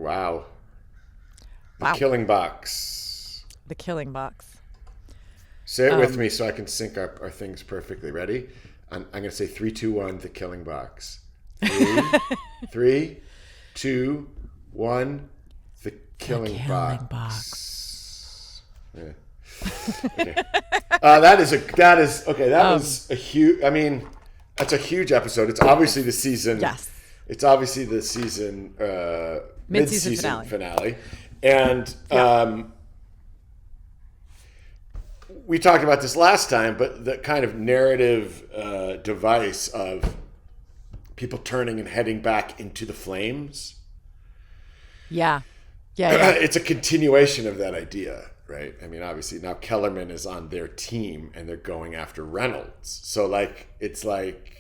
Wow. The Wow. Killing Box. The Killing Box. Say it with me so I can sync our things perfectly. Ready? I'm going to say 3, 2, 1, The Killing Box. 3, 2, 1, The Killing Box. Yeah. Okay. That was a huge. I mean, that's a huge episode. It's obviously the season. Yes. It's obviously the season Midseason finale, and we talked about this last time. But the kind of narrative device of people turning and heading back into the flames. Yeah. It's a continuation of that idea. Right. I mean, obviously now Kellerman is on their team and they're going after Reynolds. So it's like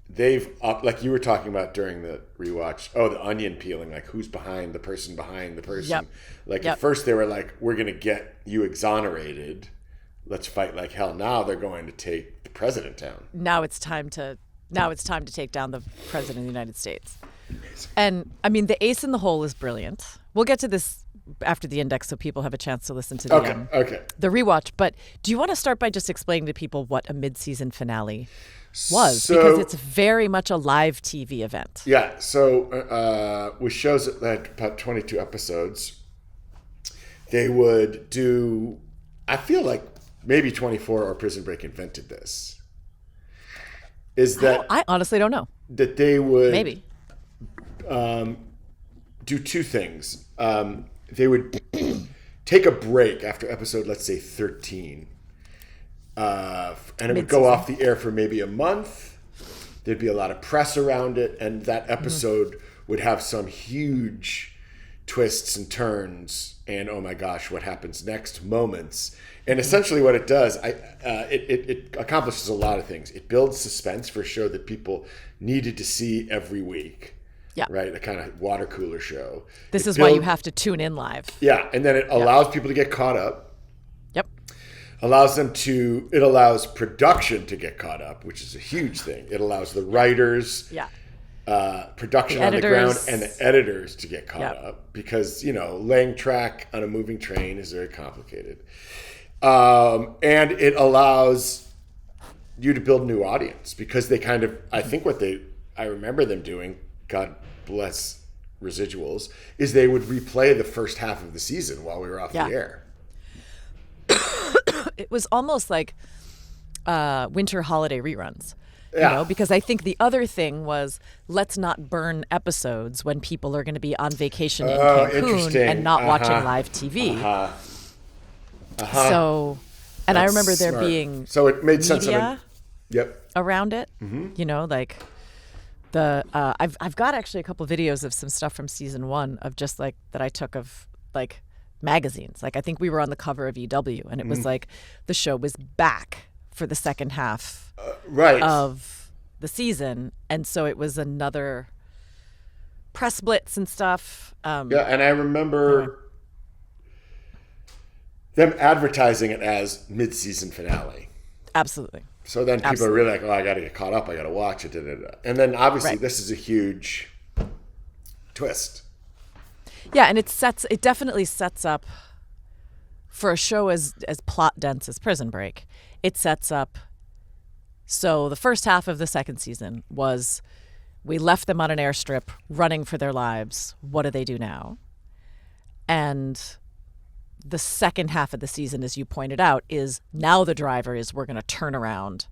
they've like you were talking about during the rewatch. Oh, the onion peeling, like who's behind the person behind the person. Yep. At first they were like, we're going to get you exonerated. Let's fight like hell. Now they're going to take the president down. Now it's time to take down the president of the United States. Amazing. And I mean, the ace in the hole is brilliant. We'll get to this after the index so people have a chance to listen to the rewatch. But do you want to start by just explaining to people what a mid-season finale was? Because it's very much a live TV event. Yeah. So with shows that had about 22 episodes, they would do, I feel like maybe 24 or Prison Break invented this. I honestly don't know. That they would maybe do two things. They would take a break after episode, let's say 13, and it would go off the air for maybe a month. There'd be a lot of press around it, and that episode would have some huge twists and turns and, oh my gosh, what happens next moments. And essentially what it does, it accomplishes a lot of things. It builds suspense for a show that people needed to see every week. Yeah. Right. A kind of water cooler show. This is why you have to tune in live. Yeah. And then it allows people to get caught up. Yep. It allows production to get caught up, which is a huge thing. It allows the writers, production on the ground, and the editors to get caught up because, laying track on a moving train is very complicated. And it allows you to build a new audience because they kind of, I remember them doing, God bless residuals, is they would replay the first half of the season while we were off the air. It was almost like winter holiday reruns, Yeah. Because I think the other thing was let's not burn episodes when people are going to be on vacation in Cancun and not watching live TV. So, and I remember there being so it made sense around it, I've got actually a couple videos of some stuff from season 1 of just that I took of magazines. I think we were on the cover of EW and it was the show was back for the second half of the season. And so it was another press blitz and stuff. And I remember them advertising it as mid-season finale. Absolutely. So then people are really like, oh, I got to get caught up. I got to watch it. And then obviously this is a huge twist. Yeah, and it definitely sets up for a show as plot dense as Prison Break. It sets up. So the first half of the second season was we left them on an airstrip running for their lives. What do they do now? And the second half of the season, as you pointed out, is now the driver is we're going to turn around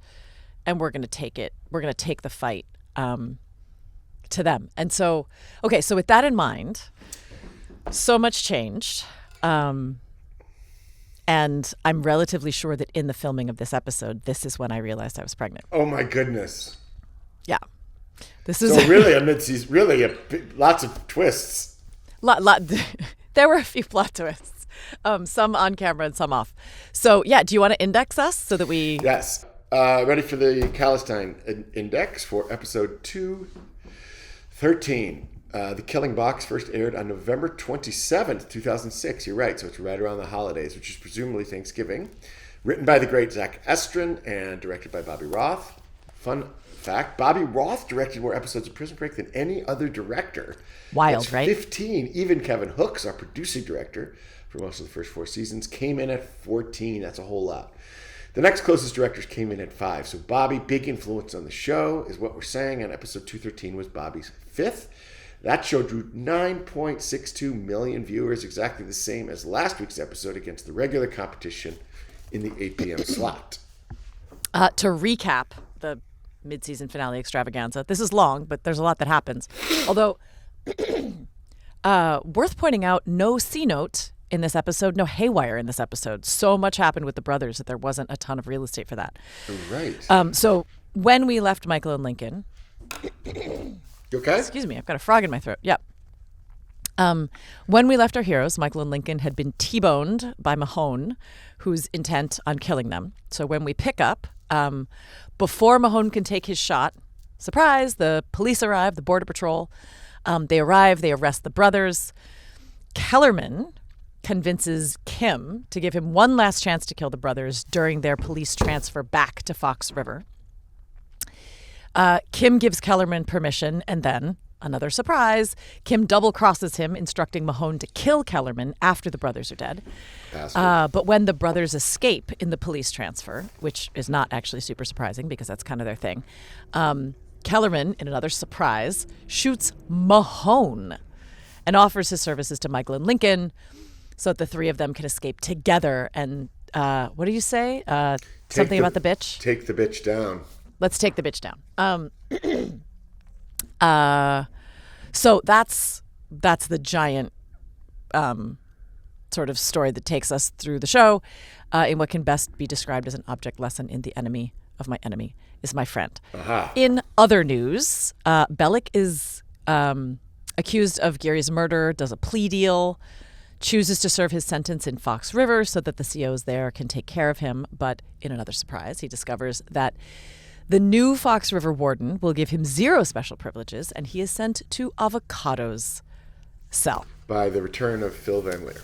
and we're going to take it. We're going to take the fight to them. And so, okay, so with that in mind, so much changed. And I'm relatively sure that in the filming of this episode, this is when I realized I was pregnant. Oh my goodness. Yeah. This is so really a mid-season, lots of twists. There were a few plot twists. Some on camera and some off. So, do you want to index us so that we... Yes. Ready for the Adelstein index for episode 213. The Killing Box first aired on November 27th, 2006. You're right. So it's right around the holidays, which is presumably Thanksgiving. Written by the great Zach Estrin and directed by Bobby Roth. Fun fact. Bobby Roth directed more episodes of Prison Break than any other director. Wild, That's right? 15. Even Kevin Hooks, our producing director for most of the first 4 seasons, came in at 14. That's a whole lot. The next closest directors came in at 5. So Bobby, big influence on the show, is what we're saying. And episode 213 was Bobby's 5th. That show drew 9.62 million viewers, exactly the same as last week's episode against the regular competition in the 8 p.m. slot. To recap the mid-season finale extravaganza, this is long, but there's a lot that happens. Although, worth pointing out, no C-note in this episode, no haywire in this episode. So much happened with the brothers that there wasn't a ton of real estate for that. Right. So when we left Michael and Lincoln... You okay? Excuse me, I've got a frog in my throat. Yep. When we left our heroes, Michael and Lincoln had been T-boned by Mahone, who's intent on killing them. So when we pick up, before Mahone can take his shot, surprise, the police arrive, the Border Patrol. They arrive, they arrest the brothers. Kellerman convinces Kim to give him one last chance to kill the brothers during their police transfer back to Fox River. Kim gives Kellerman permission, and then, another surprise, Kim double-crosses him, instructing Mahone to kill Kellerman after the brothers are dead. But when the brothers escape in the police transfer, which is not actually super surprising because that's kind of their thing, Kellerman, in another surprise, shoots Mahone and offers his services to Michael and Lincoln so that the three of them can escape together. And what do you say? Something about the bitch? Take the bitch down. Let's take the bitch down. So that's the giant sort of story that takes us through the show in what can best be described as an object lesson in the enemy of my enemy is my friend. Aha. In other news, Bellick is accused of Gary's murder, does a plea deal, chooses to serve his sentence in Fox River so that the COs there can take care of him. But in another surprise, he discovers that the new Fox River warden will give him 0 special privileges, and he is sent to Avocado's cell. By the return of Phil Van Leer.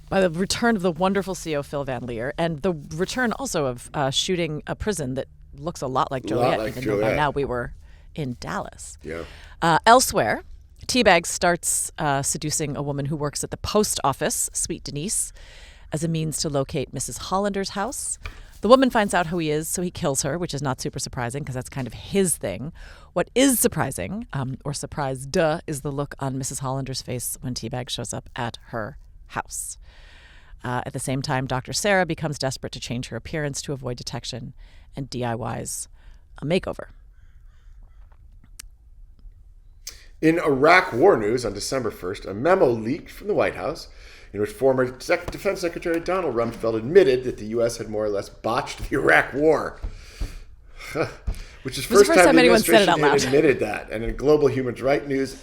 By the return of the wonderful CO Phil Van Leer, and the return also of shooting a prison that looks a lot like Joliet, even though by now we were in Dallas. Yeah. Elsewhere, Teabag starts seducing a woman who works at the post office, Sweet Denise, as a means to locate Mrs. Hollander's house. The woman finds out who he is, so he kills her, which is not super surprising because that's kind of his thing. What is surprising, or surprised, is the look on Mrs. Hollander's face when Teabag shows up at her house. At the same time, Dr. Sarah becomes desperate to change her appearance to avoid detection and DIYs a makeover. In Iraq war news on December 1st, a memo leaked from the White House in which former Defense Secretary Donald Rumsfeld admitted that the U.S. had more or less botched the Iraq war. Which is the first time the administration had admitted that. And in global human rights news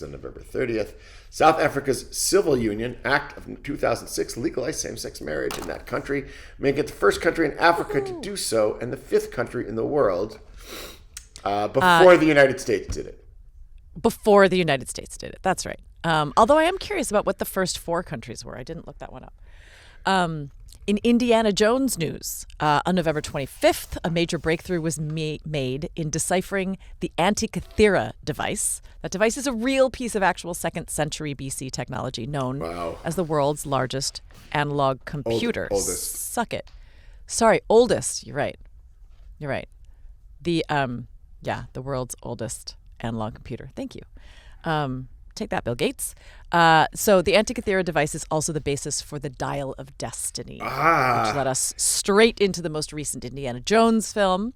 on November 30th, South Africa's Civil Union Act of 2006 legalized same-sex marriage in that country, making it the first country in Africa to do so and the 5th country in the world before the United States did it. Before the United States did it. That's right. Although I am curious about what the first 4 countries were. I didn't look that one up. In Indiana Jones news, on November 25th, a major breakthrough was made in deciphering the Antikythera device. That device is a real piece of actual 2nd century BC technology known as the world's largest analog computer. Oldest. Suck it. Sorry, oldest. You're right. The world's oldest analog computer. Thank you. Take that, Bill Gates. So the Antikythera device is also the basis for the Dial of Destiny, which led us straight into the most recent Indiana Jones film,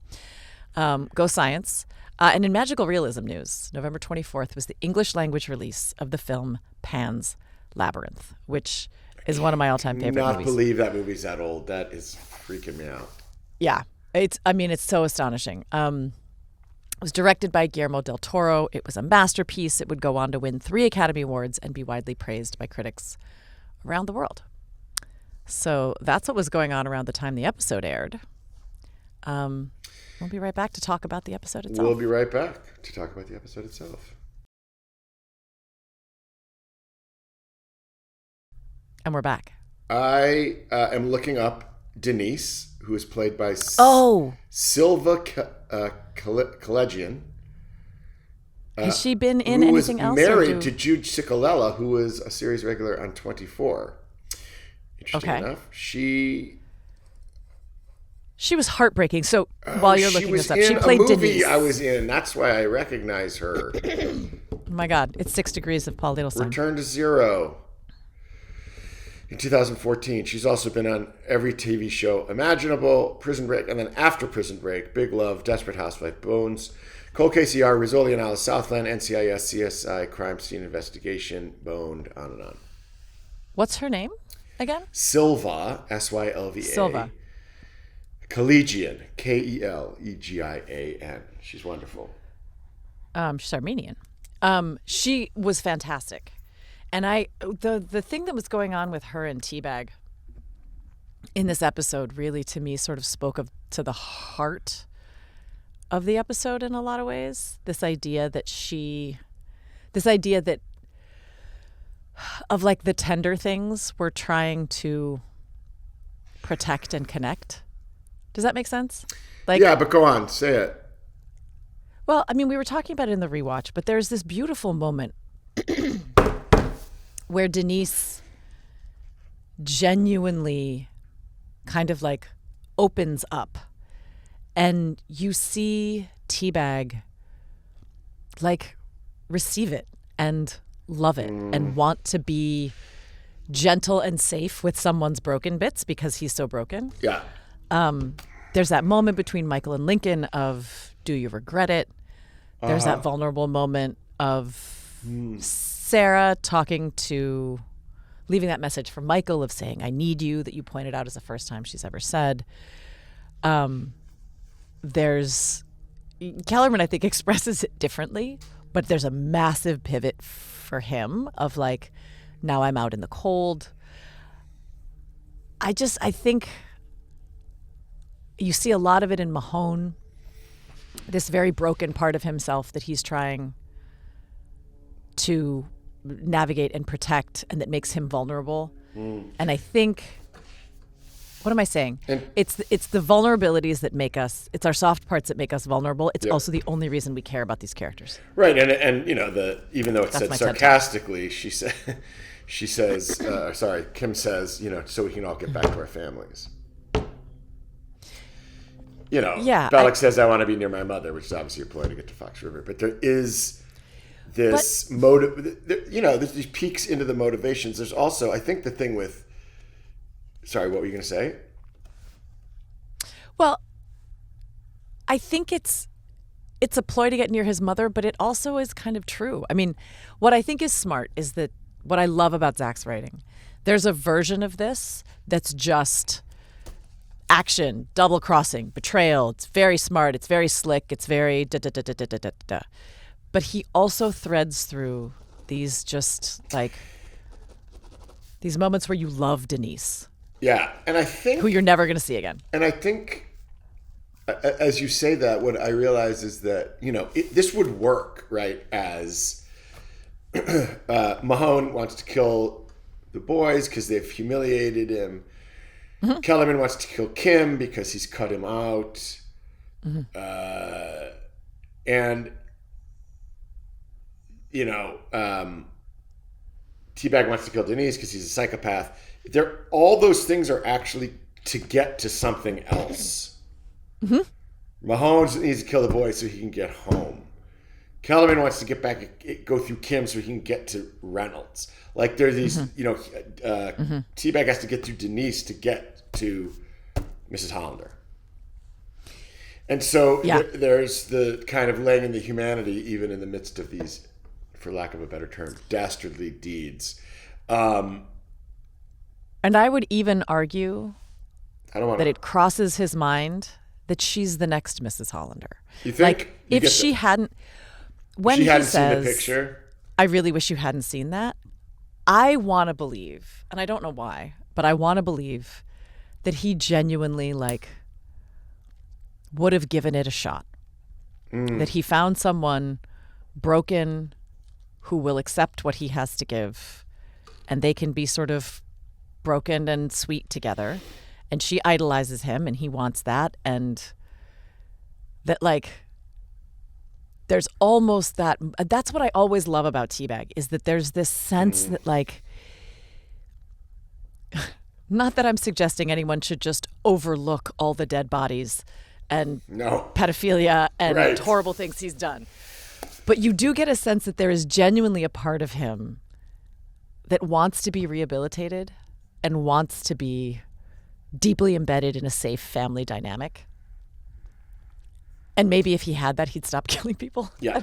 Go Science. And in magical realism news, November 24th was the English language release of the film Pan's Labyrinth, which is one of my all-time favorite movies. I cannot believe that movie's that old. That is freaking me out. Yeah, it's so astonishing. It was directed by Guillermo del Toro. It was a masterpiece. It would go on to win 3 Academy Awards and be widely praised by critics around the world. So that's what was going on around the time the episode aired. We'll be right back to talk about the episode itself. We'll be right back to talk about the episode itself. And we're back. I am looking up Denise, who is played by Silva Callies. Has she been in anything else? Who was married to Jude Cicolella, who was a series regular on 24. Interesting enough. She was heartbreaking. So while you're looking this up, she played Denise. She was in a movie Denise. I was in. That's why I recognize her. Oh my God. It's 6 Degrees of Paul Adelstein. Return to Zero. In 2014, she's also been on every TV show imaginable, Prison Break, and then after Prison Break, Big Love, Desperate Housewife, Bones, Cold Case ER, Rizzoli and Alice, Southland, NCIS, CSI, Crime Scene Investigation, Boned, on and on. What's her name again? Silva, Sylva. Silva. Collegian, Kelegian. She's wonderful. She's Armenian. She was fantastic. And the thing that was going on with her and Teabag in this episode really, to me, sort of spoke to the heart of the episode in a lot of ways. This idea that of like the tender things we're trying to protect and connect. Does that make sense? Yeah, but go on, say it. Well, I mean, we were talking about it in the rewatch, but there's this beautiful moment where Denise genuinely kind of like opens up, and you see Teabag like receive it and love it and want to be gentle and safe with someone's broken bits because he's so broken. Yeah. There's that moment between Michael and Lincoln of, do you regret it? There's that vulnerable moment of Sarah leaving that message for Michael of saying, I need you, that you pointed out as the first time she's ever said. There's Kellerman, I think, expresses it differently, but there's a massive pivot for him of like, now I'm out in the cold. I think you see a lot of it in Mahone, this very broken part of himself that he's trying to navigate and protect, and that makes him vulnerable. And I think, what am I saying? It's the vulnerabilities that make us, it's our soft parts that make us vulnerable. It's also the only reason we care about these characters. Right, and you know, even though it's said sarcastically, Kim says, you know, so we can all get back to our families. You know, Balak says, I want to be near my mother, which is obviously a ploy to get to Fox River. But there is this motive, you know, there's these peaks into the motivations. There's also, I think, the thing with, sorry, what were you going to say? Well, I think it's a ploy to get near his mother, but it also is kind of true. I mean, what I think is smart is that what I love about Zach's writing, there's a version of this that's just action, double crossing, betrayal. It's very smart. It's very slick. It's very da-da-da-da-da-da-da. But he also threads through these just like these moments where you love Denise. Yeah. And I think, who you're never going to see again. And I think as you say that, what I realize is that, you know, this would work, right? As Mahone wants to kill the boys because they've humiliated him. Mm-hmm. Kellerman wants to kill Kim because he's cut him out. Mm-hmm. And, you know, Teabag wants to kill Denise because he's a psychopath. All those things are actually to get to something else. Mm-hmm. Mahone needs to kill the boys so he can get home. Kellerman wants to get back, go through Kim so he can get to Reynolds. Like there's these, you know, Teabag has to get through Denise to get to Mrs. Hollander. And so there's the kind of laying in the humanity even in the midst of these, for lack of a better term, dastardly deeds. And I would even argue that it crosses his mind that she's the next Mrs. Hollander. You think? Like, if she hadn't... When he hadn't says, seen the picture? I really wish you hadn't seen that. I want to believe, and I don't know why, but I want to believe that he genuinely, like, would have given it a shot. That he found someone broken who will accept what he has to give, and they can be sort of broken and sweet together. and she idolizes him, and he wants that, and that, like, there's almost that. That's what I always love about Teabag, is that there's this sense that, like, not that I'm suggesting anyone should just overlook all the dead bodies and pedophilia and horrible things he's done. But you do get a sense that there is genuinely a part of him that wants to be rehabilitated and wants to be deeply embedded in a safe family dynamic. And maybe if he had that, he'd stop killing people. Yeah.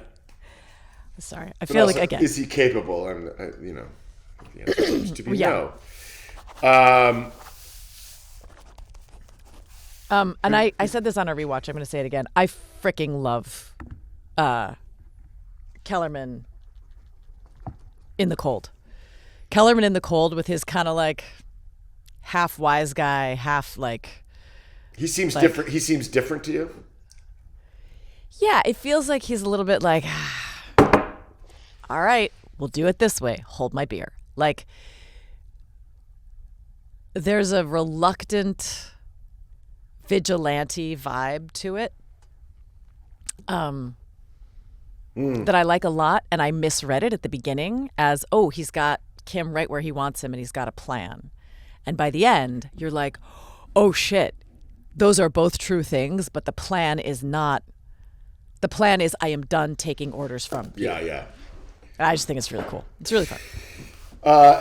Sorry. I feel like, again. Is he capable? And, the answer seems to be no. And I said this on our rewatch. I'm going to say it again. I freaking love Kellerman in The Cold. Kellerman in The Cold with his kind of like half wise guy, half like. He seems different. He seems different to you. Yeah, it feels like he's a little bit like, all right, we'll do it this way. Hold my beer. Like, there's a reluctant vigilante vibe to it that I like a lot, and I misread it at the beginning as, oh, he's got Kim right where he wants him and he's got a plan. And by the end, you're like, oh shit, those are both true things, but the plan is not. The plan is I am done taking orders from you. Yeah. I just think it's really cool. It's really fun.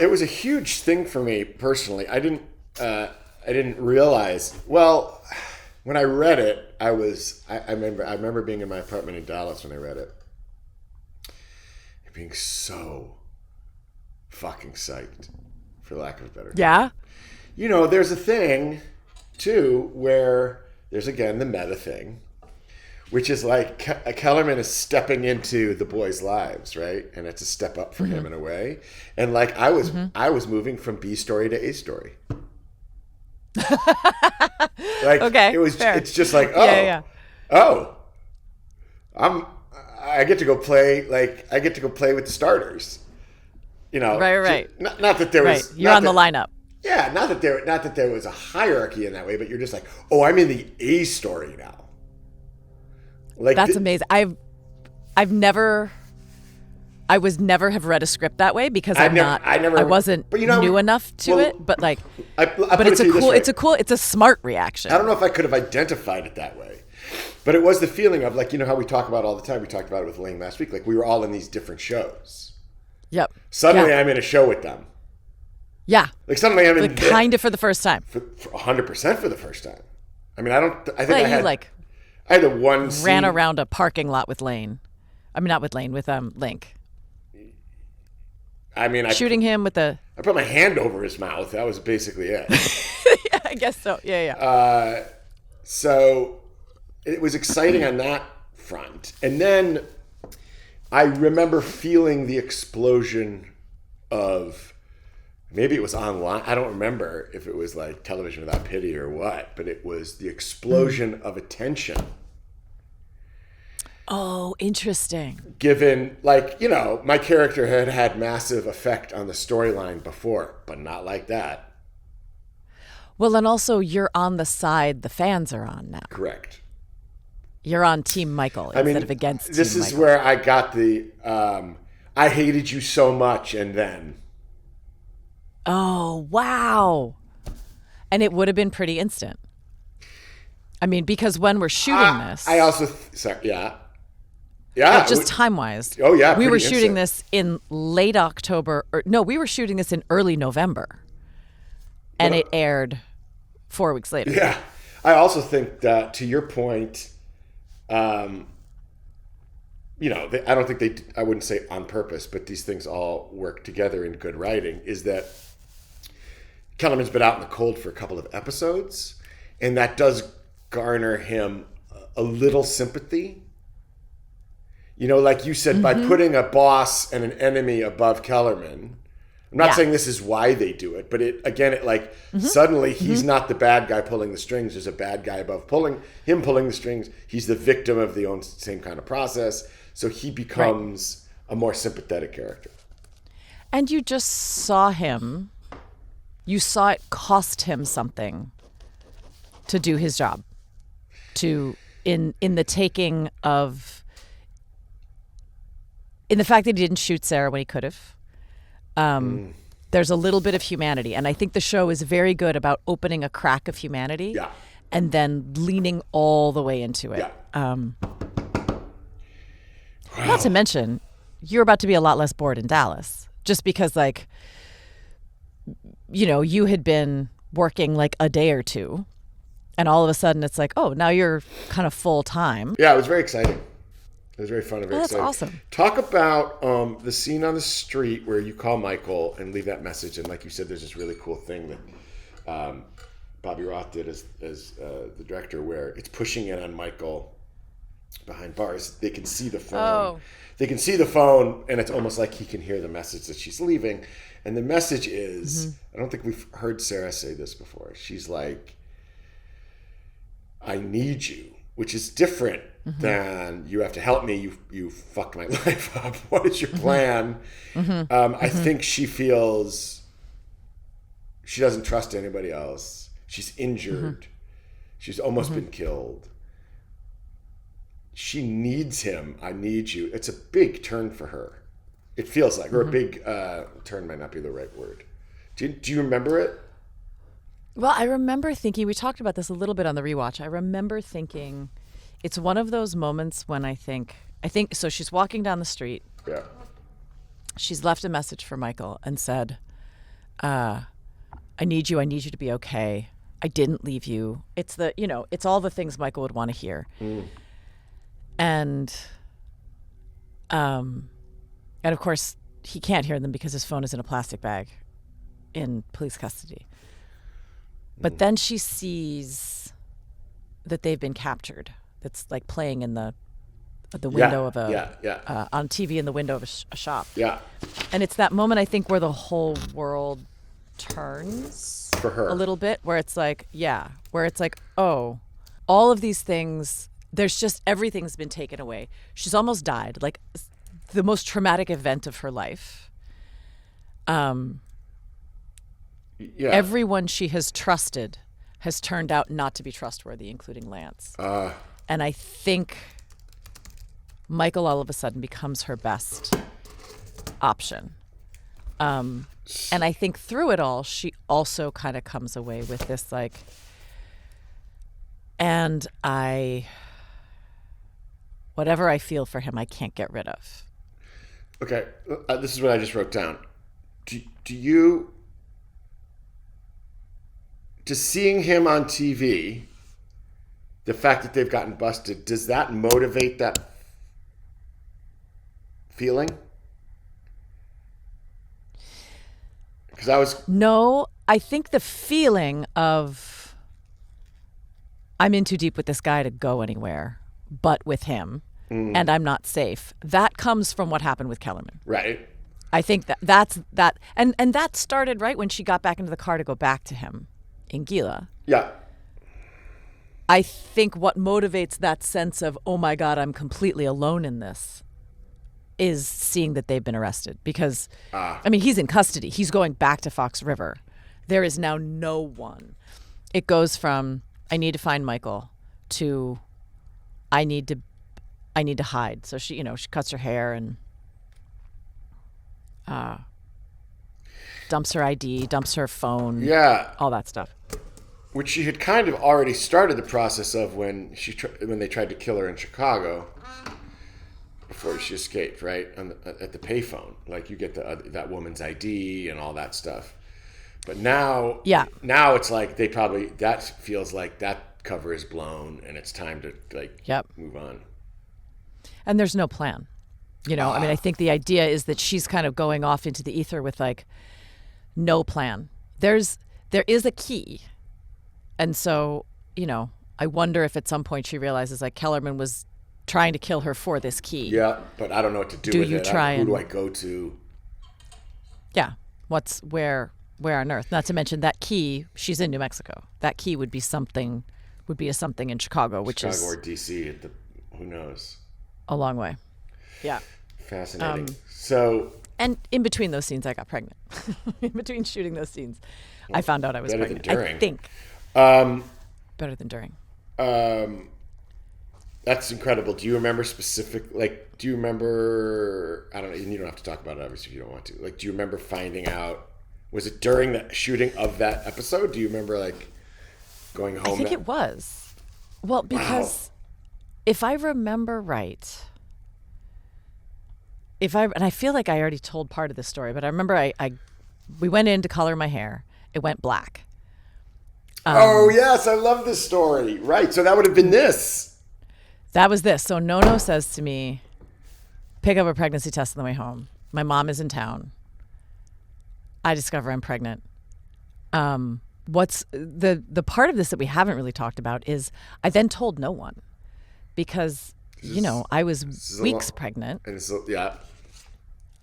It was a huge thing for me personally. I didn't realize. Well, when I read it, I remember being in my apartment in Dallas when I read it, and being so fucking psyched, for lack of a better term. Yeah. There's a thing too where there's again the meta thing, which is like Kellerman is stepping into the boys' lives, right? And it's a step up for him in a way. And like I was moving from B story to A story. Like okay, it's just like, oh, I get to go play with the starters. Right. Not that there was. You're on the lineup. Yeah, not that there was a hierarchy in that way, but you're just like, oh, I'm in the A story now. Like that's amazing. I was never have read a script that way because I wasn't new enough to it. But like, but it's it's a smart reaction. I don't know if I could have identified it that way, but it was the feeling of like, how we talk about all the time. We talked about it with Ling last week. Like we were all in these different shows. Yep. Suddenly I'm in a show with them. Yeah. Like suddenly I'm in kind of for the first time. For 100% for the first time. I mean, I had the one scene. Ran around a parking lot with Lane. I mean, not with Lane, with Link. I mean, shooting him with I put my hand over his mouth. That was basically it. Yeah, I guess so. Yeah. So it was exciting on that front. And then I remember feeling the explosion of, maybe it was online. I don't remember if it was like Television Without Pity or what, but it was the explosion of attention. Oh, interesting. Given, like, my character had massive effect on the storyline before, but not like that. Well, and also you're on the side the fans are on now. Correct. You're on Team Michael instead of against Team Michael. This is where I got the, I hated you so much, and then. Oh, wow. And it would have been pretty instant. I mean, because when we're shooting this. I also, Yeah. Just time-wise. Oh, yeah. We were shooting this in late October. We were shooting this in early November. And it aired 4 weeks later. Yeah. I also think that, to your point, I don't think I wouldn't say on purpose, but these things all work together in good writing, is that Kellerman's been out in the cold for a couple of episodes, and that does garner him a little sympathy. Like you said, by putting a boss and an enemy above Kellerman, I'm not saying this is why they do it, but suddenly he's not the bad guy pulling the strings. There's a bad guy above pulling the strings. He's the victim of the same kind of process. So he becomes a more sympathetic character. And you just saw him. You saw it cost him something to do his job, in the taking of, in the fact that he didn't shoot Sarah when he could have. There's a little bit of humanity, and I think the show is very good about opening a crack of humanity, and then leaning all the way into it. Not to mention, you're about to be a lot less bored in Dallas, just because, like, you know, you had been working like a day or two, and all of a sudden it's like, oh, now you're kind of full time. Yeah, it was very exciting. It was very fun and very exciting. That's awesome. Talk about the scene on the street where you call Michael and leave that message. And like you said, there's this really cool thing that Bobby Roth did as the director, where it's pushing in on Michael behind bars. They can see the phone. Oh. They can see the phone, and it's almost like he can hear the message that she's leaving. And the message is, I don't think we've heard Sarah say this before. She's like, I need you, which is different than you have to help me. You fucked my life up. What is your plan? I think she feels she doesn't trust anybody else. She's injured. She's almost been killed. She needs him. I need you. It's a big turn for her. It feels like, or a big turn might not be the right word. Do you remember it? Well, I remember thinking, we talked about this a little bit on the rewatch. I remember thinking, it's one of those moments when I think, so she's walking down the street. Yeah. She's left a message for Michael and said, I need you to be okay. I didn't leave you. It's it's all the things Michael would want to hear. And of course he can't hear them because his phone is in a plastic bag in police custody. But then she sees that they've been captured. That's like playing in the window of on TV in the window of a shop. Yeah. And it's that moment, I think, where the whole world turns for her a little bit, where it's like, oh, all of these things, there's just, everything's been taken away. She's almost died, like the most traumatic event of her life. Everyone she has trusted has turned out not to be trustworthy, including Lance. And I think Michael all of a sudden becomes her best option. And I think through it all, she also kind of comes away with this, like, and whatever I feel for him, I can't get rid of. Okay, this is what I just wrote down. Do you, just seeing him on TV, the fact that they've gotten busted, does that motivate that feeling? No, I think the feeling of I'm in too deep with this guy to go anywhere but with him, and I'm not safe, that comes from what happened with Kellerman. Right. I think that's and that started right when she got back into the car to go back to him in Gila. Yeah. I think what motivates that sense of, oh my God, I'm completely alone in this, is seeing that they've been arrested. Because, I mean, he's in custody. He's going back to Fox River. There is now no one. It goes from, I need to find Michael, to I need to hide. So she cuts her hair and dumps her ID, dumps her phone. Yeah. All that stuff. Which she had kind of already started the process of when they tried to kill her in Chicago before she escaped, right? At the payphone. Like, you get that woman's ID and all that stuff. But now, now it's like that feels like that cover is blown and it's time to move on. And there's no plan. I mean, I think the idea is that she's kind of going off into the ether with like no plan. There is a key. And so, I wonder if at some point she realizes like Kellerman was trying to kill her for this key. Yeah, but I don't know what to do with it. Who do I go to? Yeah, where on earth? Not to mention that key, she's in New Mexico. That key would be something in Chicago, which is Chicago or DC. Who knows? A long way. Yeah. Fascinating. And in between those scenes, I got pregnant. In between shooting those scenes, I found out I was pregnant. Than during. I think. Better than during. That's incredible. Do you remember do you remember, I don't know, and you don't have to talk about it obviously if you don't want to. Like, do you remember finding out, was it during the shooting of that episode? Do you remember like going home? I think it was. Well, because if I remember right, and I feel like I already told part of the story, but I remember we went in to color my hair. It went black. Oh, yes. I love this story. Right. So that would have been this. That was this. So Nono says to me, pick up a pregnancy test on the way home. My mom is in town. I discover I'm pregnant. What's the part of this that we haven't really talked about is I then told no one because, I was weeks pregnant. And yeah.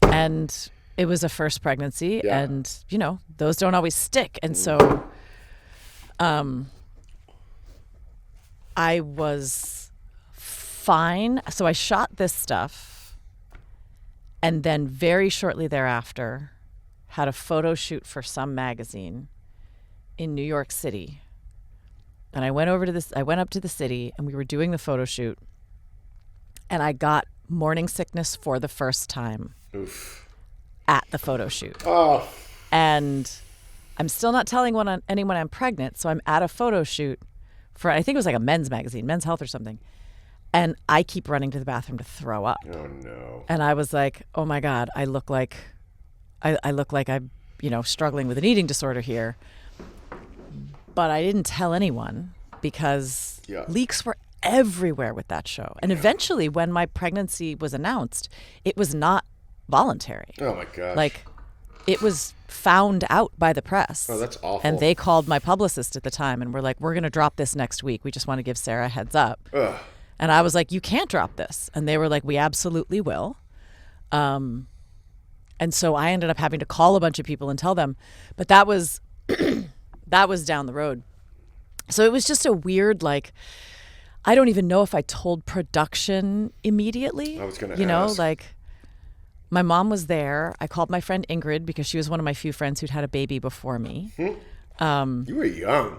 And it was a first pregnancy and, those don't always stick. And so I was fine. So I shot this stuff and then very shortly thereafter had a photo shoot for some magazine in New York City. And I went up to the city and we were doing the photo shoot and I got morning sickness for the first time. Oof. At the photo shoot. Oh. And I'm still not telling anyone I'm pregnant. So I'm at a photo shoot for, I think it was like a men's magazine, Men's Health or something. And I keep running to the bathroom to throw up. Oh, no. And I was like, oh, my God, I look like I'm, struggling with an eating disorder here. But I didn't tell anyone because leaks were everywhere with that show. And eventually, when my pregnancy was announced, it was not voluntary. Oh, my gosh. Like, it was found out by the press. Oh, that's awful. And they called my publicist at the time and were like, we're going to drop this next week. We just want to give Sarah a heads up. Ugh. And I was like, you can't drop this. And they were like, we absolutely will. And so I ended up having to call a bunch of people and tell them. But that was that was down the road. So it was just a weird, I don't even know if I told production immediately. I was going to ask. My mom was there. I called my friend Ingrid because she was one of my few friends who'd had a baby before me. You were young.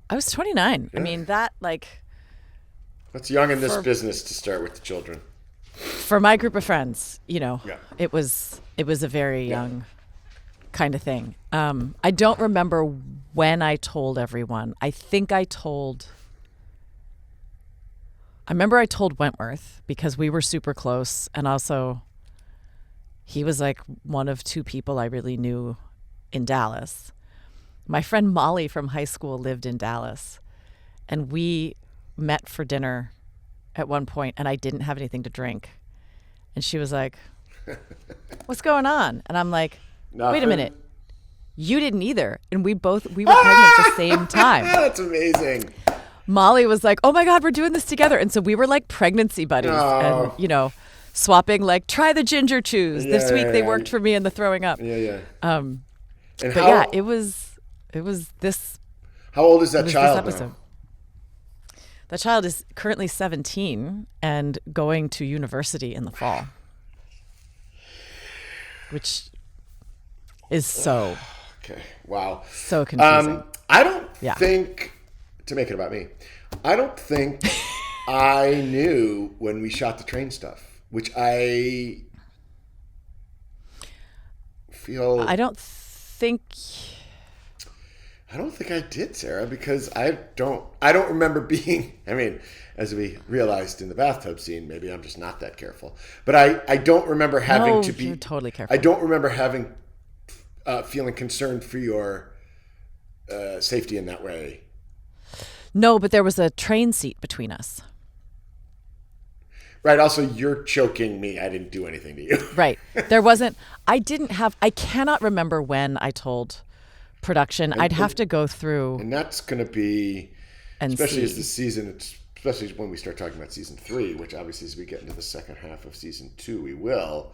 I was 29. Yeah. I mean, That's young in this business to start with the children. For my group of friends, it was a very young kind of thing. I don't remember when I told everyone. I remember I told Wentworth because we were super close. And also he was like one of two people I really knew in Dallas. My friend Molly from high school lived in Dallas and we met for dinner at one point and I didn't have anything to drink. And she was like, what's going on? And I'm like, wait a minute. You didn't either. And we were pregnant at the same time. That's amazing. Molly was like, oh my God, we're doing this together. And so we were like pregnancy buddies and, swapping try the ginger chews. This week they worked for me in the throwing up. Yeah. It was this. How old is that child now? The child is currently 17 and going to university in the fall, which is so okay. Wow. So confusing. I don't think, to make it about me, I don't think I knew when we shot the train stuff, which I feel. I don't think I did, Sarah, because I don't remember being, as we realized in the bathtub scene, maybe I'm just not that careful. But I don't remember having to be you're totally careful. I don't remember feeling concerned for your safety in that way. No, but there was a train seat between us. Right. Also, you're choking me. I didn't do anything to you. Right. I cannot remember when I told production. I'd have to go through. And that's going to be, especially as the season, especially when we start talking about season 3, which obviously as we get into the second half of season 2, we will.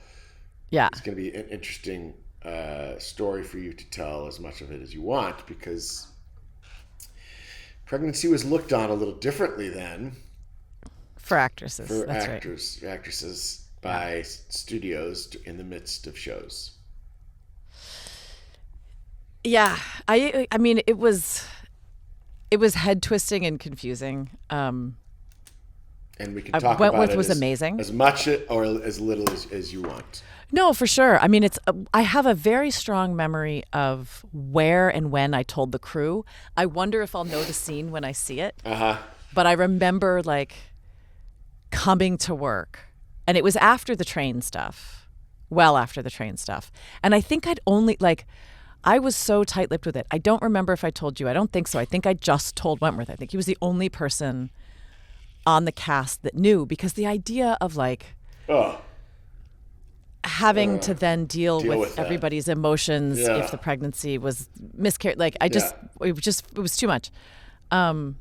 Yeah. It's going to be an interesting story for you to tell as much of it as you want, because pregnancy was looked on a little differently then. For actresses. Actresses by studios in the midst of shows. Yeah. I mean, it was It was head twisting and confusing. And we can talk Wentworth about it was amazing. As much or as little as you want. No, for sure. I mean, I have a very strong memory of where and when I told the crew. I wonder if I'll know the scene when I see it. But I remember like coming to work, and it was after the train stuff, well after the train stuff. And I think I was so tight-lipped with it. I don't remember if I told you. I don't think so. I think I just told Wentworth. I think he was the only person on the cast that knew, because the idea of like having to then deal with everybody's emotions if the pregnancy was miscarried, like it was too much. Also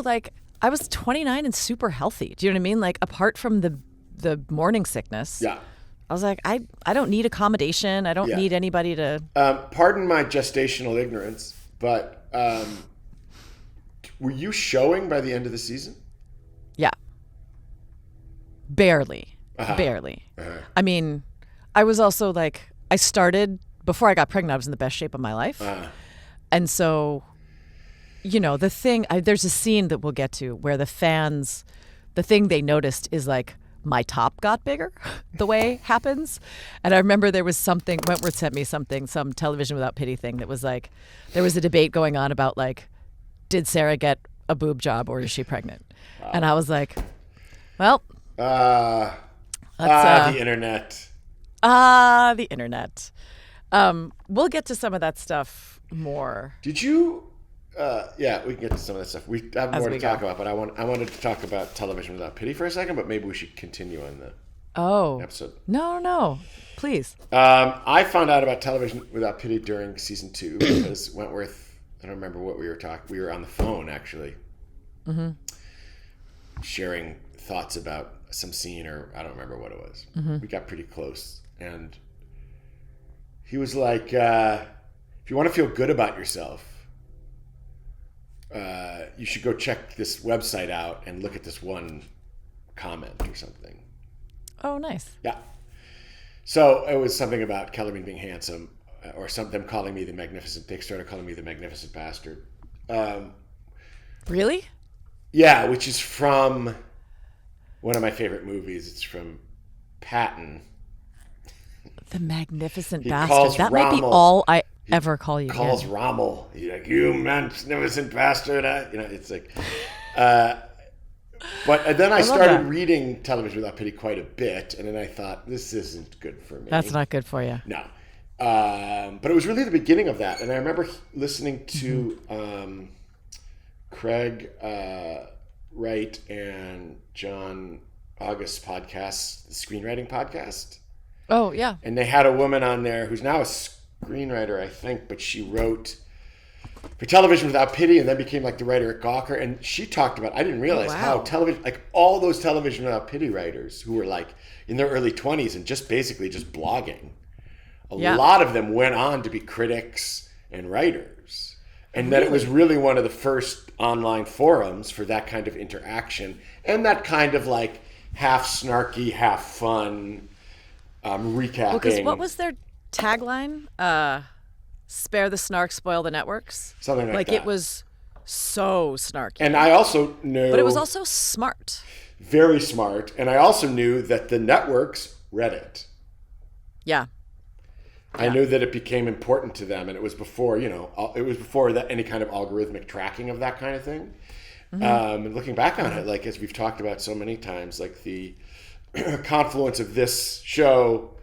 like I was 29 and super healthy. Do you know what I mean? Like apart from the morning sickness. Yeah. I was like, I don't need accommodation. I don't need anybody to. Pardon my gestational ignorance, but were you showing by the end of the season? Yeah. Barely. I mean, I was also like, I started before I got pregnant. I was in the best shape of my life, and so, you know, there's a scene that we'll get to where the fans, the thing they noticed is like, my top got bigger the way happens. And I remember there was something, Wentworth sent me something, some Television Without Pity thing that was like, there was a debate going on about like, did Sarah get a boob job or is she pregnant? Wow. And I was like, well. The internet. The internet. We'll get to some of that stuff more. Did you... we can get to some of that stuff. We have more to talk about, but I wanted to talk about Television Without Pity for a second, but maybe we should continue on the episode. No, please. I found out about Television Without Pity during season 2 because Wentworth, I don't remember what we were talking. We were on the phone actually, sharing thoughts about some scene, or I don't remember what it was. We got pretty close, and he was like, "If you want to feel good about yourself, you should go check this website out and look at this one comment or something." Oh, nice. Yeah. So it was something about Kellerman being handsome, or them calling me the magnificent. They started calling me the magnificent bastard. Really? Yeah, which is from one of my favorite movies. It's from Patton. The magnificent bastard. That might be all I ever call you. Calls Rommel. He's like, "You magnificent bastard." It's like, but then I started reading Television Without Pity quite a bit, and then I thought, this isn't good for me. That's not good for you. No. But it was really the beginning of that, and I remember listening to Craig Wright and John August's podcast, the screenwriting podcast. Oh, yeah. And they had a woman on there who's now a screenwriter, I think, but she wrote for Television Without Pity and then became like the writer at Gawker. And she talked about, I didn't realize how television, like all those Television Without Pity writers who were like in their early 20s and just basically just blogging. A lot of them went on to be critics and writers. And that it was really one of the first online forums for that kind of interaction and that kind of like half snarky, half fun recapping. Well, because what was their tagline? Spare the snark, spoil the networks. Something like that. Like it was so snarky. And I also knew... But it was also smart. Very smart. And I also knew that the networks read it. Yeah. I knew that it became important to them, and it was before, that any kind of algorithmic tracking of that kind of thing. And looking back on it, like as we've talked about so many times, like the confluence of this show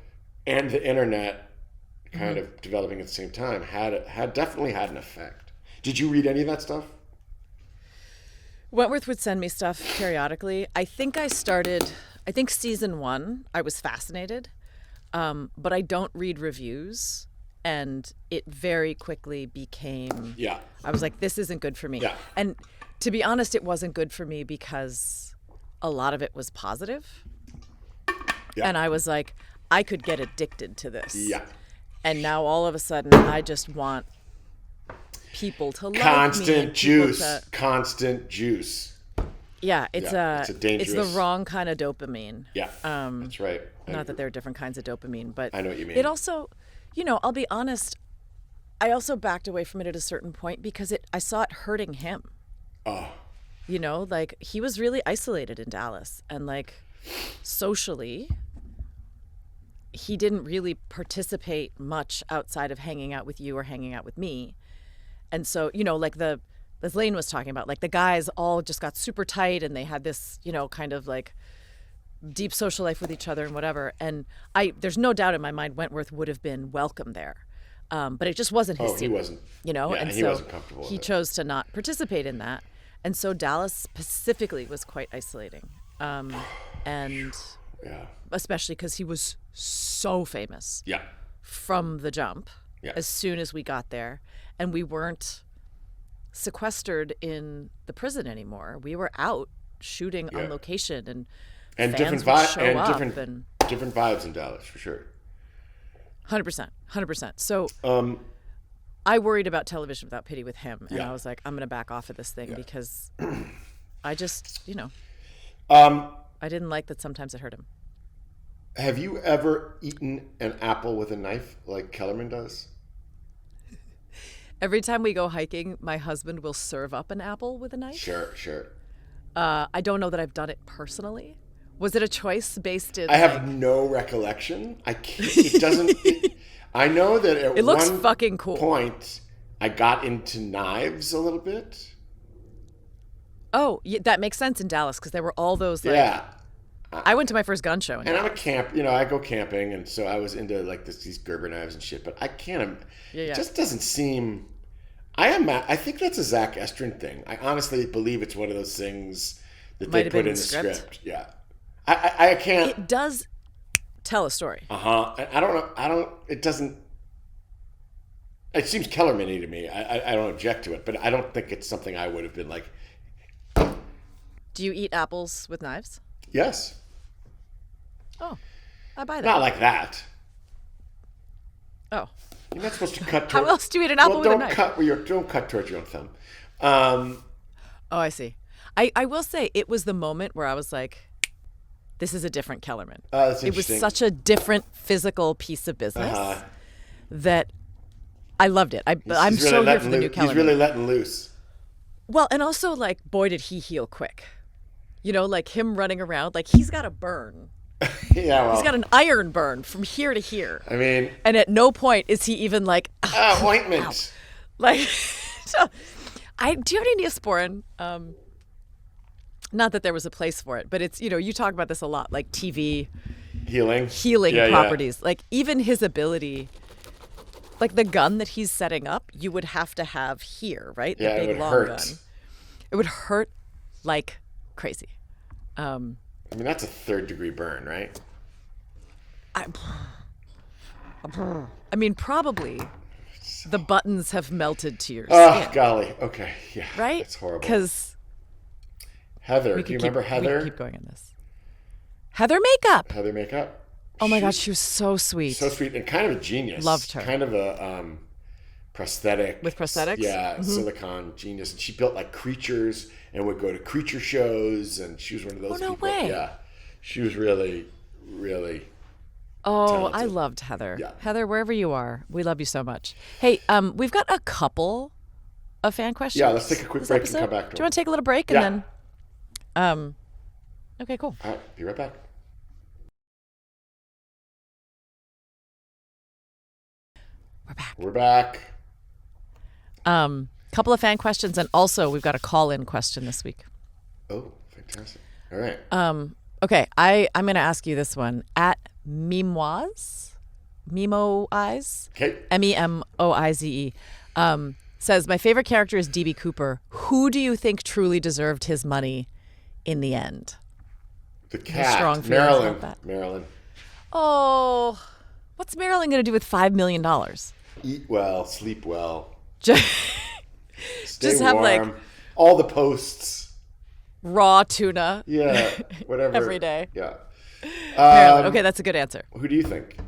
and the internet kind of developing at the same time had definitely had an effect. Did you read any of that stuff? Wentworth would send me stuff periodically. I think season 1, I was fascinated. But I don't read reviews, and it very quickly became... Yeah. I was like, this isn't good for me. Yeah. And to be honest, it wasn't good for me because a lot of it was positive. Yeah. And I was like, I could get addicted to this. Yeah. And now all of a sudden, I just want people to love me. Constant juice. Yeah, it's dangerous... It's the wrong kind of dopamine. Yeah, that's right. Not that there are different kinds of dopamine, but I know what you mean. It also, I'll be honest, I also backed away from it at a certain point because I saw it hurting him. Oh. You know, like he was really isolated in Dallas, and like socially, he didn't really participate much outside of hanging out with you or hanging out with me. And so, you know, like as Lane was talking about, like the guys all just got super tight and they had this, you know, kind of like deep social life with each other and whatever. And there's no doubt in my mind Wentworth would have been welcome there. But it just wasn't his scene. He wasn't. You know, Yeah, and he so wasn't comfortable with he it. chose to not participate in that. And so Dallas specifically was quite isolating. And Yeah. especially because he was so famous Yeah. from the jump Yeah. as soon as we got there. And we weren't sequestered in the prison anymore. We were out shooting on location, and fans different would vibes show and up different vibes in Dallas for sure. 100%. So I worried about Television Without Pity with him, and I was like, I'm going to back off of this thing because I just, you know, I didn't like that sometimes it hurt him. Have you ever eaten an apple with a knife like Kellerman does? Every time we go hiking, my husband will serve up an apple with a knife. Sure. I don't know that I've done it personally. Was it a choice based in? I have no recollection. I can't, it doesn't. I know that at it looks one fucking cool. point I got into knives a little bit. Oh, yeah, that makes sense in Dallas because there were all those. Like, Yeah. I went to my first gun show. And I'm a camp, you know, I go camping, and so I was into like these Gerber knives and shit. But I can't. It just doesn't seem. I think that's a Zach Estrin thing. I honestly believe it's one of those things that they put in the script. Yeah. I can't. It does tell a story. I don't know. It doesn't. It seems Kellerman-y to me. I don't object to it, but I don't think it's something I would have been like. Do you eat apples with knives? Yes. Oh, I buy that. Not like that. Oh. You're not supposed to cut. How else do you eat an apple with a knife? Don't cut towards your own thumb. Oh, I see. I will say it was the moment where I was like, this is a different Kellerman. That's it was interesting. such a different physical piece of business that I loved it. I'm so here for the new Kellerman. He's really letting loose. Well, and also, like, boy, did he heal quick. You know, like him running around, like he's got a burn. Yeah, well. He's got an iron burn from here to here. I mean. And at no point is he even like, ointment. Ow. Like, so, do you have any Neosporin? Not that there was a place for it, but it's, you know, you talk about this a lot, like TV. Healing properties. Yeah. Like even his ability, like the gun that he's setting up, you would have to have here, right? The big long gun. It would hurt like crazy. I mean, that's a 3rd-degree burn, right? I mean, probably the buttons have melted to your Oh, skin. golly. Okay. Yeah. Right? It's horrible. Because Heather. Do you remember Heather? We can keep going on this. Heather Makeup. Heather Makeup. Oh my God, she was so sweet. So sweet and kind of a genius. Loved her. Kind of a prosthetic. With prosthetics? Yeah, silicone genius. And she built like creatures and would go to creature shows, and she was one of those no people. way. Yeah. She was really, really talented. I talented. loved Heather. Yeah. Heather, wherever you are, we love you so much. Hey, we've got a couple of fan questions. Yeah, let's take a quick break and come back to Do you want to take a little break and then okay, cool. All right, be right back. We're back. Couple of fan questions, and also we've got a call-in question this week. Oh, fantastic. All right. Okay, I'm going to ask you this one. At Memoize, Okay. Memoize, says, my favorite character is DB Cooper. Who do you think truly deserved his money in the end? The cat. Strong feelings Marilyn. about that. Marilyn. Oh, what's Marilyn going to do with $5 million? Eat well, sleep well. Just Stay have warm. like all the posts. raw tuna. Yeah, whatever. Every day. Yeah. Marilyn. Okay, that's a good answer. Who do you think?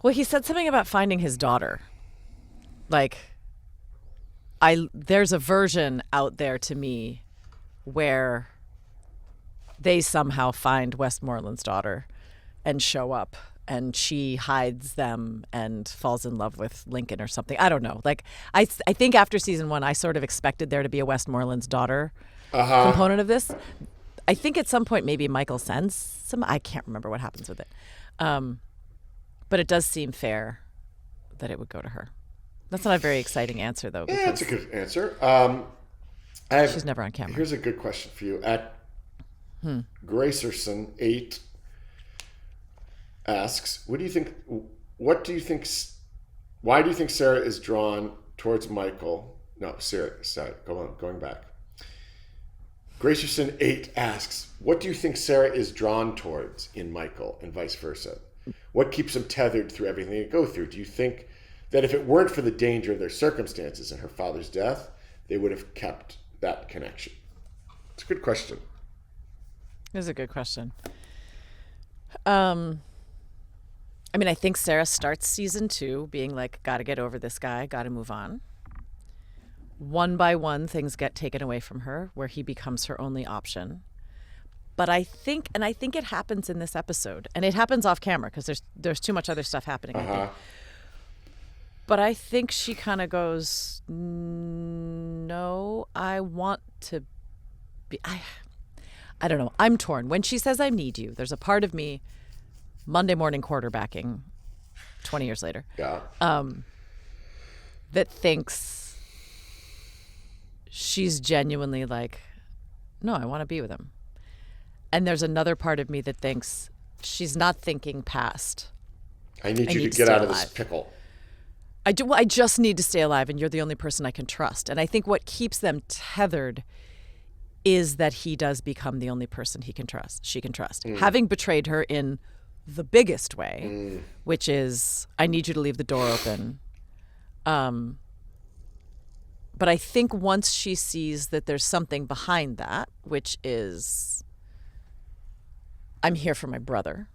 Well, he said something about finding his daughter. Like, there's a version out there to me where they somehow find Westmoreland's daughter and show up and she hides them and falls in love with Lincoln or something. I don't know. Like, I think after season 1, I sort of expected there to be a Westmoreland's daughter component of this. I think at some point maybe Michael sends some. I can't remember what happens with it. But it does seem fair that it would go to her. That's not a very exciting answer, though. Yeah, that's a good answer. She's never on camera. Here's a good question for you. At Gracerson8 asks, why do you think Sarah is drawn towards Michael? No, Sarah, sorry, going back. Gracerson8 asks, what do you think Sarah is drawn towards in Michael and vice versa? What keeps them tethered through everything they go through? Do you think that if it weren't for the danger of their circumstances and her father's death, they would have kept that connection? It's a good question. It is a good question. I mean, I think Sarah starts season 2 being like, got to get over this guy, got to move on. One by one, things get taken away from her where he becomes her only option. But I think it happens in this episode, and it happens off camera because there's too much other stuff happening. I think. But I think she kind of goes, no, I want to be. I don't know. I'm torn. When she says I need you, there's a part of me, Monday morning quarterbacking, 20 years later, that thinks she's genuinely like, no, I want to be with him. And there's another part of me that thinks she's not thinking past. I need you to get out of this pickle. I do. I just need to stay alive, and you're the only person I can trust. And I think what keeps them tethered is that he does become the only person she can trust. Having betrayed her in the biggest way, which is, I need you to leave the door open. But I think once she sees that there's something behind that, which is, I'm here for my brother.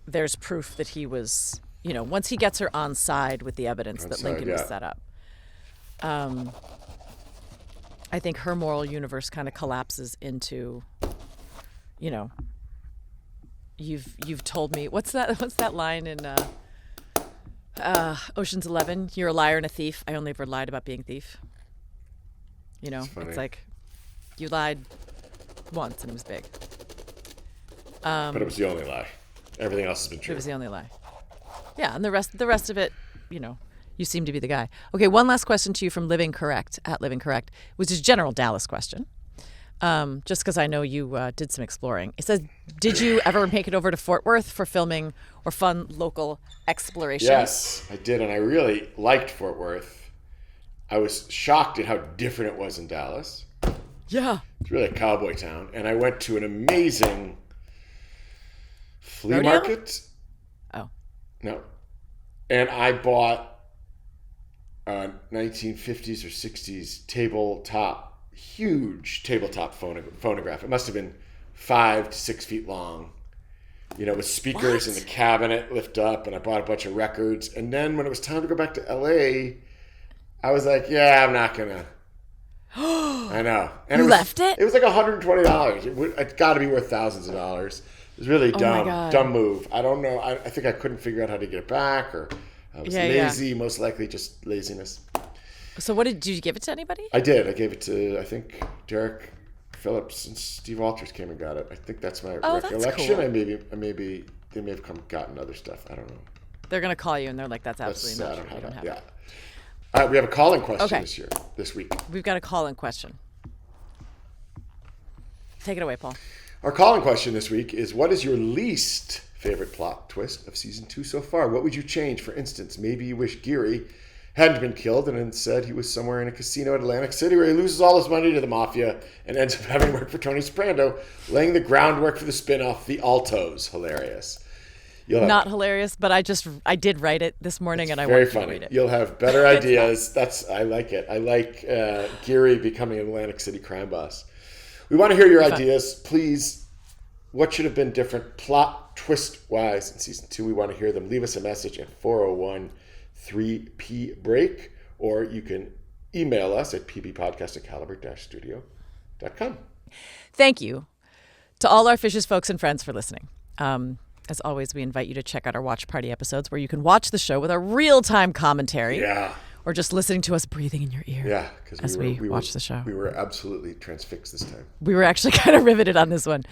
There's proof that he was, once he gets her on side with the evidence that Lincoln was set up, I think her moral universe kind of collapses into, you've told me, what's that line in Ocean's 11? You're a liar and a thief. I only ever lied about being a thief. It's like you lied once and it was big. But it was the only lie. Everything else has been true. It was the only lie. Yeah, and the rest of it, you seem to be the guy. Okay, one last question to you from Living Correct, at Living Correct, which is a general Dallas question. Just because I know you did some exploring. It says, did you ever make it over to Fort Worth for filming or fun local exploration? Yes, I did, and I really liked Fort Worth. I was shocked at how different it was in Dallas. Yeah. It's really a cowboy town. And I went to an amazing flea rodeo? Market. Oh. No. And I bought a 1950s or 60s huge tabletop phonograph. It must have been 5 to 6 feet long, with speakers in the cabinet lift up, and I bought a bunch of records. And then when it was time to go back to LA, I was like, yeah, I'm not going to. I know. And you left it? It was like $120. It's got to be worth thousands of dollars. It was really dumb move. I don't know. I think I couldn't figure out how to get it back, or I was lazy, most likely just laziness. So did you give it to anybody? I did. I gave it to, I think, Derek Phillips and Steve Walters came and got it. I think that's my recollection. That's cool. They may have gotten other stuff. I don't know. They're going to call you and they're like, that's absolutely not true. You don't have it. All right, we have a call-in question this week. We've got a call-in question. Take it away, Paul. Our call-in question this week is, what is your least favorite plot twist of season 2 so far? What would you change? For instance, maybe you wish Geary hadn't been killed and instead he was somewhere in a casino in Atlantic City where he loses all his money to the mafia and ends up having work for Tony Soprano, laying the groundwork for the spin-off The Altos. Hilarious. Not hilarious, but I did write it this morning and I wanted to read it. You'll have better ideas. I like it. I like Geary becoming an Atlantic City crime boss. We want to hear your ideas. Please, what should have been different plot twist-wise in season 2? We want to hear them. Leave us a message at 401-3P-BREAK, or you can email us at pbpodcast@caliber-studio.com. Thank you to all our Fishes folks and friends for listening. As always, we invite you to check out our watch party episodes where you can watch the show with our real-time commentary. Yeah. Or just listening to us breathing in your ear. Yeah, because we watch the show. We were absolutely transfixed this time. We were actually kind of riveted on this one.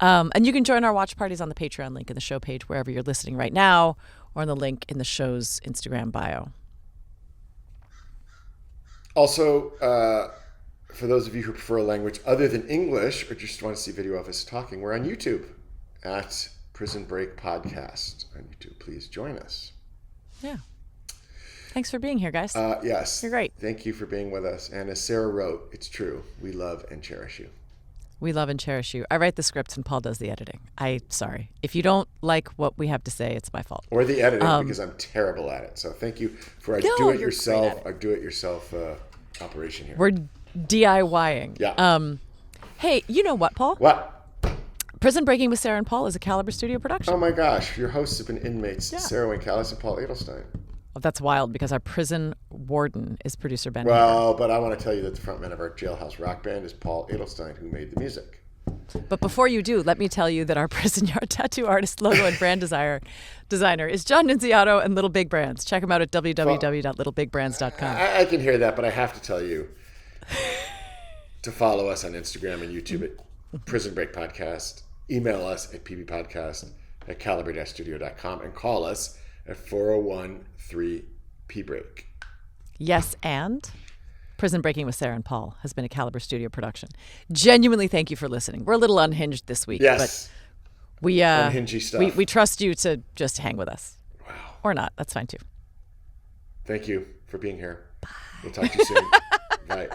And you can join our watch parties on the Patreon link in the show page wherever you're listening right now, or on the link in the show's Instagram bio. Also, for those of you who prefer a language other than English or just want to see video of us talking, we're on YouTube at Prison Break Podcast on YouTube. Please join us. Yeah. Thanks for being here, guys. Yes. You're great. Thank you for being with us. And as Sarah wrote, it's true. We love and cherish you. We love and cherish you. I write the scripts and Paul does the editing. Sorry. If you don't like what we have to say, it's my fault. Or the editing, because I'm terrible at it. So thank you for our do-it-yourself operation here. We're DIYing. Yeah. Hey, you know what, Paul? What? Prison Breaking with Sarah and Paul is a Caliber Studio production. Oh my gosh. Your hosts have been inmates, Sarah Wayne Callies and Paul Adelstein. Well, that's wild because our prison warden is producer Ben. Well, but I want to tell you that the frontman of our jailhouse rock band is Paul Adelstein, who made the music. But before you do, let me tell you that our prison yard tattoo artist, logo, and brand designer is John Nunziato and Little Big Brands. Check him out at www.littlebigBrands.com. I can hear that, but I have to tell you to follow us on Instagram and YouTube at Prison Break Podcast. Email us at pbpodcast@caliber-studio.com and call us at 401-3-PBREAK. Yes, and Prison Breaking with Sarah and Paul has been a Caliber Studio production. Genuinely, thank you for listening. We're a little unhinged this week, yes, but we unhingy stuff. We trust you to just hang with us. Wow. Or not. That's fine too. Thank you for being here. Bye. We'll talk to you soon. Bye.